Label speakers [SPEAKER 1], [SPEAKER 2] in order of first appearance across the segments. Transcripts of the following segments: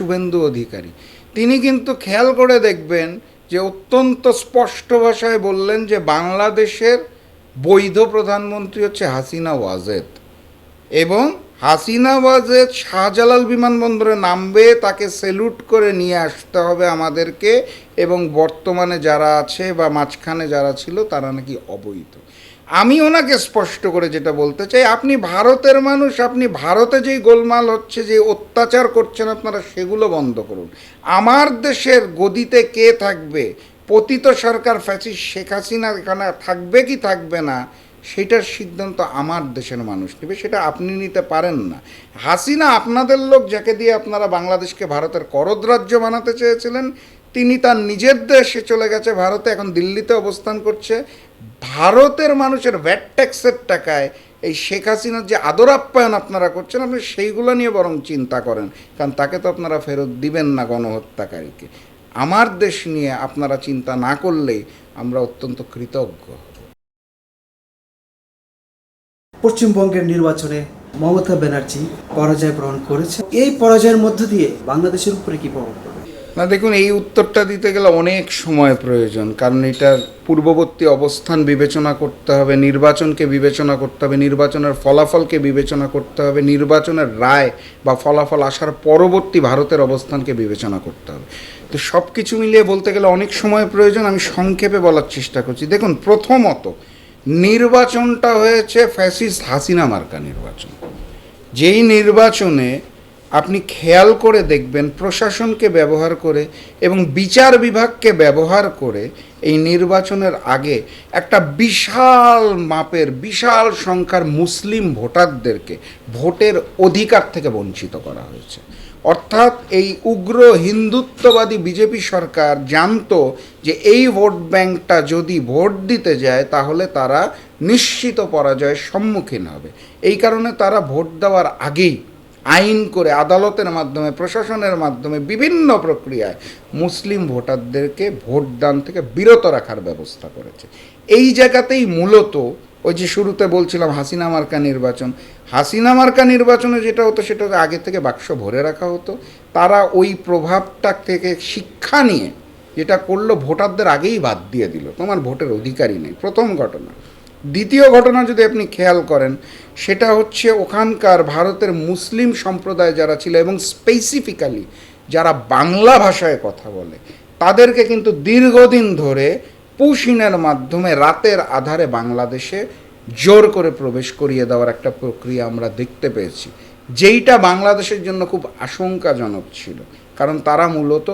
[SPEAKER 1] শুভেন্দু অধিকারী, তিনি কিন্তু খেয়াল করে দেখবেন যে অত্যন্ত স্পষ্ট ভাষায় বললেন যে বাংলাদেশের বৈধ প্রধানমন্ত্রী হচ্ছে হাসিনা ওয়াজেদ, এবং হাসিনা ওয়াজেদ শাহজালাল বিমানবন্দরে নামবে, তাকে সেলুট করে নিয়ে আসতে হবে আমাদেরকে, এবং বর্তমানে যারা আছে বা মাঝখানে যারা ছিল তারা নাকি অবৈধ। আমি ওনাকে স্পষ্ট করে যেটা বলতে চাই, আপনি ভারতের মানুষ, আপনি ভারতে যেই গোলমাল হচ্ছে, যে অত্যাচার করছেন আপনারা, সেগুলো বন্ধ করুন। আমার দেশের গদিতে কে থাকবে, পতিত সরকার ফ্যাসিস্ট শেখ হাসিনা এখানে থাকবে কি থাকবে না, সেটার সিদ্ধান্ত আমার দেশের মানুষ নেবে, সেটা আপনি নিতে পারেন না। হাসিনা আপনাদের লোক, যাকে দিয়ে আপনারা বাংলাদেশকে ভারতের করদ রাজ্য বানাতে চেয়েছিলেন, তিনি তার নিজের দেশে চলে গেছে ভারতে, এখন দিল্লিতে অবস্থান করছে। ভারতের মানুষের ভ্যাট ট্যাক্সের টাকায় এই শেখ হাসিনার যে আদর আপ্যায়ন আপনারা করছেন, আপনি সেইগুলো নিয়ে বরং চিন্তা করেন, কারণ তাকে তো আপনারা ফেরত দিবেন না গণহত্যাকারীকে। আমার দেশ নিয়ে আপনারা চিন্তা না করলেই আমরা অত্যন্ত কৃতজ্ঞ।
[SPEAKER 2] পশ্চিমবঙ্গের নির্বাচনে মমতা ব্যানার্জি পরাজয় বরণ করেছে, এই পরাজয়ের মধ্য দিয়ে বাংলাদেশের উপরে কি প্রভাব পড়বে?
[SPEAKER 1] না দেখুন, এই উত্তরটা দিতে গেলে অনেক সময় প্রয়োজন, কারণ এটার পূর্ববর্তী অবস্থান বিবেচনা করতে হবে, নির্বাচনকে বিবেচনা করতে হবে, নির্বাচনের ফলাফলকে বিবেচনা করতে হবে, নির্বাচনের রায় বা ফলাফল আসার পরবর্তী ভারতের অবস্থানকে বিবেচনা করতে হবে। তো সব কিছু মিলিয়ে বলতে গেলে অনেক সময় প্রয়োজন। আমি সংক্ষেপে বলার চেষ্টা করছি। দেখুন, প্রথমত নির্বাচনটা হয়েছে ফ্যাসিস্ট হাসিনা মার্কা নির্বাচন। যেই নির্বাচনে আপনি খেয়াল করে দেখবেন প্রশাসনকে ব্যবহার করে এবং বিচার বিভাগকে ব্যবহার করে এই নির্বাচনের আগে একটা বিশাল মাপের, বিশাল সংখ্যার মুসলিম ভোটারদেরকে ভোটের অধিকার থেকে বঞ্চিত করা হয়েছে। অর্থাৎ এই উগ্র হিন্দুত্ববাদী বিজেপি সরকার জানতো যে এই ভোট ব্যাংকটা যদি ভোট দিতে যায় তাহলে তারা নিশ্চিত পরাজয়ের সম্মুখীন হবে। এই কারণে তারা ভোট দেওয়ার আগেই আইন করে, আদালতের মাধ্যমে, প্রশাসনের মাধ্যমে, বিভিন্ন প্রক্রিয়ায় মুসলিম ভোটারদেরকে ভোটদান থেকে বিরত রাখার ব্যবস্থা করেছে। এই জায়গাতেই মূলত ওই যে শুরুতে বলছিলাম হাসিনা মার্কা নির্বাচন, হাসিনা মার্কা নির্বাচনে যেটা হতো সেটা আগে থেকে বাক্স ভরে রাখা হতো। তারা ওই প্রভাবটা থেকে শিক্ষা নিয়ে যেটা করলো, ভোটারদের আগেই বাদ দিয়ে দিল, তোমার ভোটের অধিকারই নেই। প্রথম ঘটনা। দ্বিতীয় ঘটনা যদি আপনি খেয়াল করেন, সেটা হচ্ছে ওখানকার ভারতের মুসলিম সম্প্রদায় যারা ছিল এবং স্পেসিফিক্যালি যারা বাংলা ভাষায় কথা বলে, তাদেরকে কিন্তু দীর্ঘদিন ধরে পুশিনের মাধ্যমে রাতের আধারে বাংলাদেশে জোর করে প্রবেশ করিয়ে দেওয়ার একটা প্রক্রিয়া আমরা দেখতে পেয়েছি, যেইটা বাংলাদেশের জন্য খুব আশঙ্কাজনক ছিল। কারণ তারা মূলত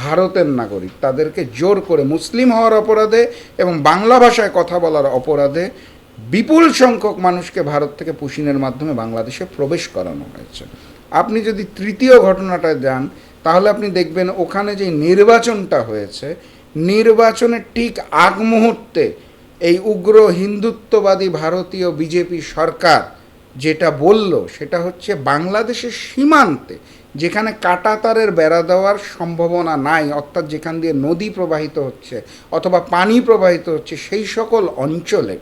[SPEAKER 1] ভারতের নাগরিক, তাদেরকে জোর করে মুসলিম হওয়ার অপরাধে এবং বাংলা ভাষায় কথা বলার অপরাধে বিপুল সংখ্যক মানুষকে ভারত থেকে পুশিনের মাধ্যমে বাংলাদেশে প্রবেশ করানো হয়েছে। আপনি যদি তৃতীয় ঘটনাটা যান, তাহলে আপনি দেখবেন ওখানে যে নির্বাচনটা হয়েছে, নির্বাচনের ঠিক আগ মুহূর্তে এই উগ্র হিন্দুত্ববাদী ভারতীয় বিজেপি সরকার যেটা বলল, সেটা হচ্ছে বাংলাদেশের সীমান্তে যেখানে কাঁটাতারের বেড়া দেওয়ার সম্ভাবনা নাই, অর্থাৎ যেখান দিয়ে নদী প্রবাহিত হচ্ছে অথবা পানি প্রবাহিত হচ্ছে, সেই সকল অঞ্চলে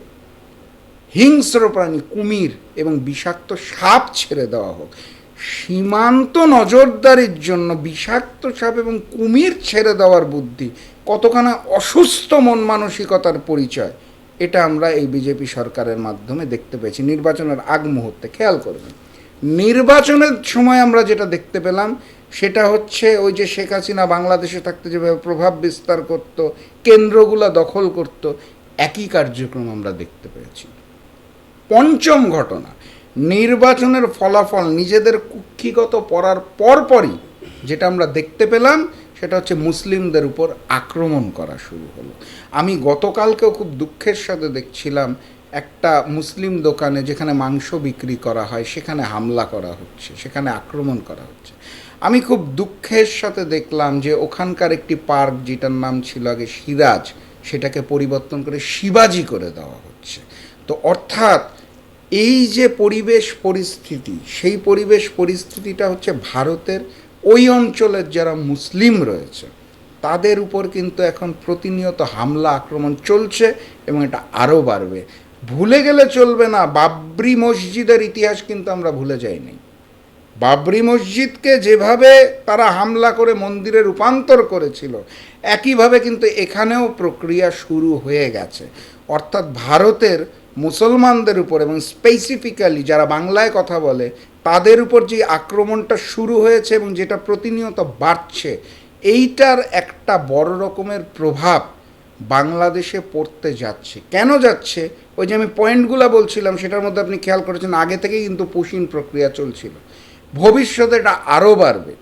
[SPEAKER 1] হিংস্র প্রাণী, কুমির এবং বিষাক্ত সাপ ছেড়ে দেওয়া হোক। সীমান্ত নজরদারির জন্য বিষাক্ত সাপ এবং কুমির ছেড়ে দেওয়ার বুদ্ধি কতখানা অসুস্থ মন মানসিকতার পরিচয়, এটা আমরা এই বিজেপি সরকারের মাধ্যমে দেখতে পেয়েছি নির্বাচনের আগ মুহূর্তে। খেয়াল করবেন, নির্বাচনের সময় আমরা যেটা দেখতে পেলাম সেটা হচ্ছে ওই যে শেখ হাসিনা বাংলাদেশে থাকতে যেভাবে প্রভাব বিস্তার করত, কেন্দ্রগুলো দখল করত, একই কার্যক্রম আমরা দেখতে পেয়েছি। পঞ্চম ঘটনা, নির্বাচনের ফলাফল নিজেদের কুক্ষিগত করার পরপরই যেটা আমরা দেখতে পেলাম সেটা হচ্ছে মুসলিমদের উপর আক্রমণ করা শুরু হলো। আমি গতকালকেও খুব দুঃখের সাথে দেখছিলাম একটা মুসলিম দোকানে যেখানে মাংস বিক্রি করা হয় সেখানে হামলা করা হচ্ছে, সেখানে আক্রমণ করা হচ্ছে। আমি খুব দুঃখের সাথে দেখলাম যে ওখানকার একটি পার্ক যেটার নাম ছিল আগে সিরাজ, সেটাকে পরিবর্তন করে শিবাজি করে দেওয়া হচ্ছে। তো অর্থাৎ এই যে পরিবেশ পরিস্থিতি, সেই পরিবেশ পরিস্থিতিটা হচ্ছে ভারতের ওই অঞ্চলের যারা মুসলিম রয়েছে তাদের উপর কিন্তু এখন প্রতিনিয়ত হামলা আক্রমণ চলছে এবং এটা আরও বাড়বে। ভুলে গেলে চলবে না, বাবরি মসজিদের ইতিহাস কিন্তু আমরা ভুলে যাইনি। বাবরি মসজিদকে যেভাবে তারা হামলা করে মন্দিরে রূপান্তর করেছিল, একইভাবে কিন্তু এখানেও প্রক্রিয়া শুরু হয়ে গেছে। অর্থাৎ ভারতের মুসলমানদের উপর এবং স্পেসিফিক্যালি যারা বাংলায় কথা বলে তাদের উপর যে আক্রমণটা শুরু হয়েছে এবং যেটা প্রতিনিয়ত বাড়ছে, এইটার একটা বড় রকমের প্রভাব বাংলাদেশে পড়তে যাচ্ছে। কেন যাচ্ছে? ওই যে আমি পয়েন্টগুলো বলছিলাম সেটার মধ্যে আপনি খেয়াল করেছেন আগে থেকেই কিন্তু পুশিন প্রক্রিয়া চলছিল। ভবিষ্যতে এটা আরও বাড়বে।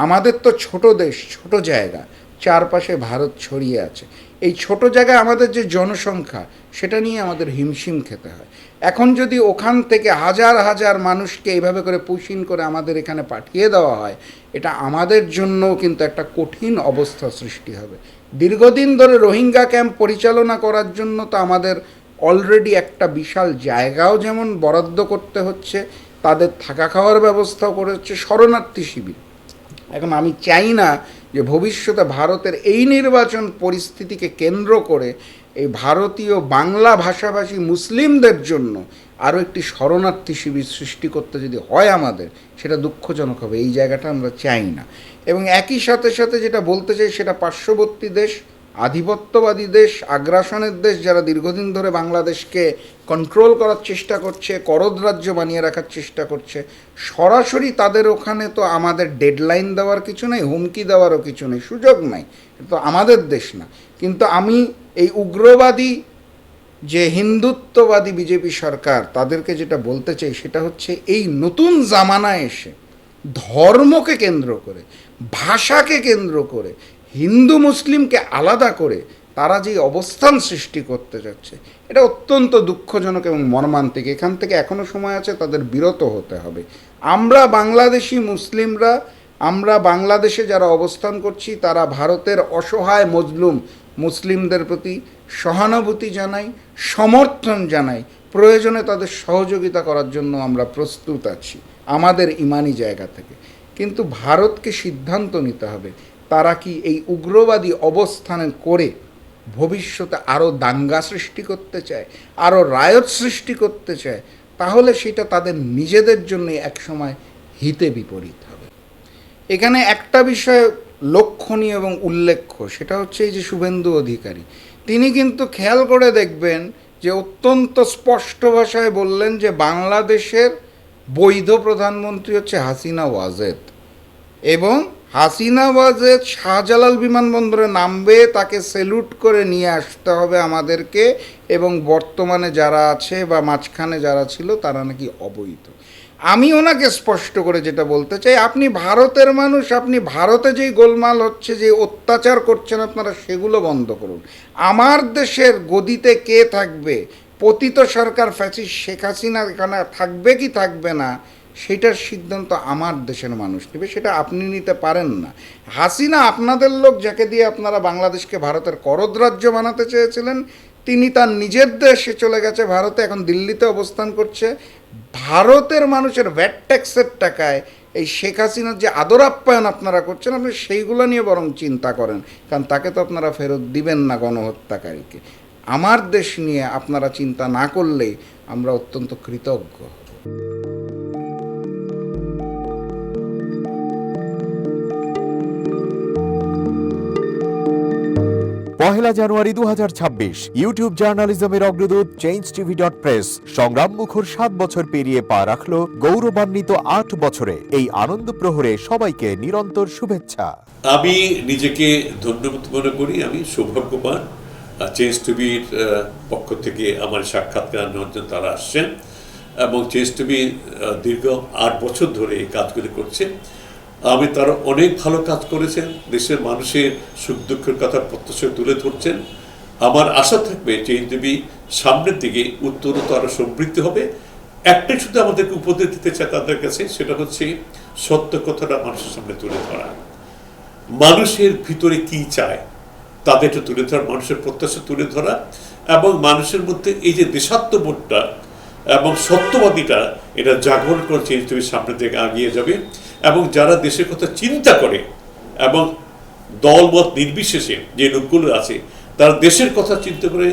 [SPEAKER 1] আমাদের তো ছোট দেশ, ছোট জায়গা, চারপাশে ভারত ছড়িয়ে আছে। এই ছোট জায়গায় আমাদের যে জনসংখ্যা সেটা নিয়ে আমাদের হিমশিম খেতে হয়। এখন যদি ওখান থেকে হাজার হাজার মানুষকে এইভাবে করে পুশিন করে আমাদের এখানে পাঠিয়ে দেওয়া হয়, এটা আমাদের জন্যও কিন্তু একটা কঠিন অবস্থা সৃষ্টি হবে। দীর্ঘদিন ধরে রোহিঙ্গা ক্যাম্প পরিচালনা করার জন্য তো আমাদের অলরেডি একটা বিশাল জায়গাও যেমন বরাদ্দ করতে হচ্ছে, তাদের থাকা খাওয়ার ব্যবস্থাও করে হচ্ছে, শরণার্থী শিবির। এখন আমি চাই না যে ভবিষ্যতে ভারতের এই নির্বাচন পরিস্থিতিকে কেন্দ্র করে এই ভারতীয় বাংলা ভাষাভাষী মুসলিমদের জন্য আরও একটি শরণার্থী শিবির সৃষ্টি করতে যদি হয় আমাদের, সেটা দুঃখজনক হবে। এই জায়গাটা আমরা চাই না। এবং একই সাথে সাথে যেটা বলতে চাই, সেটা পার্শ্ববর্তী দেশ, আধিপত্যবাদী দেশ, আগ্রাসনের দেশ, যারা দীর্ঘদিন ধরে বাংলাদেশকে কন্ট্রোল করার চেষ্টা করছে, করদ রাজ্য বানিয়ে রাখার চেষ্টা করছে, সরাসরি তাদের ওখানে তো আমাদের ডেডলাইন দেওয়ার কিছু নেই, হুমকি দেওয়ারও কিছু নেই, সুযোগ নাই, তো আমাদের দেশ না। কিন্তু আমি এই উগ্রবাদী যে হিন্দুত্ববাদী বিজেপি সরকার, তাদেরকে যেটা বলতে চাই সেটা হচ্ছে, এই নতুন জামানায় এসে ধর্মকে কেন্দ্র করে, ভাষাকে কেন্দ্র করে, হিন্দু মুসলিমকে আলাদা করে তারা যে অবস্থান সৃষ্টি করতে যাচ্ছে, এটা অত্যন্ত দুঃখজনক এবং মর্মান্তিক। এখান থেকে এখনও সময় আছে, তাদের বিরত হতে হবে। আমরা বাংলাদেশি মুসলিমরা, আমরা বাংলাদেশে যারা অবস্থান করছি, তারা ভারতের অসহায় মজলুম মুসলিমদের প্রতি সহানুভূতি জানাই, সমর্থন জানাই, প্রয়োজনে তাদের সহযোগিতা করার জন্য আমরা প্রস্তুত আছি আমাদের ইমানি জায়গা থেকে। কিন্তু ভারতকে সিদ্ধান্ত নিতে হবে, তারা কি এই উগ্রবাদী অবস্থানে করে ভবিষ্যতে আরও দাঙ্গা সৃষ্টি করতে চায়, আরও রায়ত সৃষ্টি করতে চায়, তাহলে সেটা তাদের নিজেদের জন্য একসময় হিতে বিপরীত হবে। এখানে একটা বিষয় লক্ষণীয় এবং উল্লেখ্য, সেটা হচ্ছে এই যে শুভেন্দু অধিকারী, তিনি কিন্তু খেয়াল করে দেখবেন যে অত্যন্ত স্পষ্ট ভাষায় বললেন যে বাংলাদেশের বৈধ প্রধানমন্ত্রী হচ্ছে হাসিনা ওয়াজেদ, এবং হাসিনা ওয়াজেদ শাহজালাল বিমানবন্দরে নামবে, তাকে সেলুট করে নিয়ে আসতে হবে আমাদেরকে, এবং বর্তমানে যারা আছে বা মাঝখানে যারা ছিল তারা নাকি অবৈধ। আমি ওনাকে স্পষ্ট করে যেটা বলতে চাই, আপনি ভারতের মানুষ, আপনি ভারতে যেই গোলমাল হচ্ছে, যে অত্যাচার করছেন আপনারা, সেগুলো বন্ধ করুন। আমার দেশের গদিতে কে থাকবে, পতিত সরকার ফ্যাসিস্ট শেখ হাসিনা এখানে থাকবে কি থাকবে না, সেটার সিদ্ধান্ত আমার দেশের মানুষ নেবে, সেটা আপনি নিতে পারেন না। হাসিনা আপনাদের লোক, যাকে দিয়ে আপনারা বাংলাদেশকে ভারতের করদ রাজ্য বানাতে চেয়েছিলেন, তিনি তার নিজের দেশে চলে গেছে ভারতে, এখন দিল্লিতে অবস্থান করছে। ভারতের মানুষের ভ্যাট ট্যাক্সের টাকায় এই শেখ হাসিনার যে আদর আপ্যায়ন আপনারা করছেন, আপনি সেইগুলো নিয়ে বরং চিন্তা করেন, কারণ তাকে তো আপনারা ফেরত দিবেন না গণহত্যাকারীকে। আমার দেশ নিয়ে আপনারা চিন্তা না করলেই আমরা অত্যন্ত কৃতজ্ঞ হব।
[SPEAKER 3] পহেলা জানুয়ারি 2026 ইউটিউব জার্নালিজমের অগ্রদূত changeTV.press সংগ্রাম মুখর 7 বছর পেরিয়ে পা রাখলো গৌরবান্বিত 8 বছরে। এই আনন্দ প্রহরে সবাইকে নিরন্তর শুভেচ্ছা।
[SPEAKER 4] আমি নিজেকে ধন্যবাদ মনে করি, আমি সৌভাগ্যবান। চেঞ্জ টিভির পক্ষ থেকে আমার সাক্ষাৎকার নেওয়ার জন্য তারা আসছেন, এবং চেঞ্জ টিভি দীর্ঘ 8 বছর ধরে এই কাজগুলি করছে। আমি তারা অনেক ভালো কাজ করেছেন, দেশের মানুষের সুখ দুঃখের কথা প্রত্যক্ষ তুলে ধরছেন। আমার আশা থাকবে চেঞ্জ টিভি সামনের দিকে উত্তরোত্তর আরও সমৃদ্ধ হবে। একটাই শুধু আমাদেরকে উপদেশ দিতে চায় তাদের কাছে, সেটা হচ্ছে সত্য কথাটা মানুষের সামনে তুলে ধরা, মানুষের ভিতরে কি চায় তাদেরটা তুলে ধরা, মানুষের প্রত্যাশা তুলে ধরা, এবং মানুষের মধ্যে এই যে দেশাত্মবোধটা এবং সত্যবাদীটা, এটা জাগরণ করে চেঞ্জ টিভির সামনের দিকে এগিয়ে যাবে। এবং যারা দেশের কথা চিন্তা করে এবং দলমত নির্বিশেষে যে লোকগুলো আছে, তারা দেশের কথা চিন্তা করে,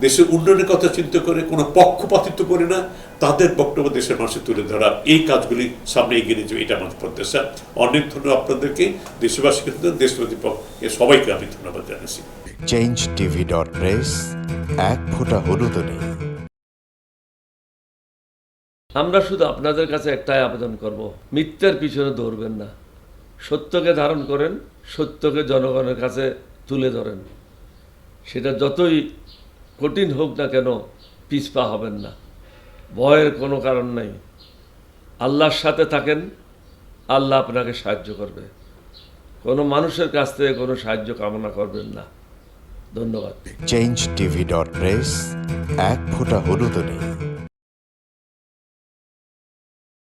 [SPEAKER 4] দেশের উন্নয়নের কথা চিন্তা করে, কোনো পক্ষপাতিত্ব করে না, তাদের বক্তব্য দেশের মানুষের তুলে ধরা, এই কাজগুলি সামনে এগিয়ে নিয়ে যাবে, এটা আমাদের প্রত্যাশা। অনেক ধন্যবাদ আপনাদেরকে, দেশবাসীকে, দেশবাসী সবাইকে আমি ধন্যবাদ জানাচ্ছি।
[SPEAKER 3] changetv.press, এক ফোঁটা হলুদও নেই।
[SPEAKER 5] আমরা শুধু আপনাদের কাছে একটাই আবেদন করব, মিথ্যার পিছনে দৌড়বেন না, সত্যকে ধারণ করেন, সত্যকে জনগণের কাছে তুলে ধরেন। সেটা যতই কঠিন হোক না কেন, পিছপা হবেন না, ভয়ের কোনো কারণ নেই। আল্লাহর সাথে থাকেন, আল্লাহ আপনাকে সাহায্য করবে। কোনো মানুষের কাছ থেকে কোনো সাহায্য কামনা করবেন না। ধন্যবাদ।
[SPEAKER 3] changetv.press, এক ফোঁটা হলুদও নেই।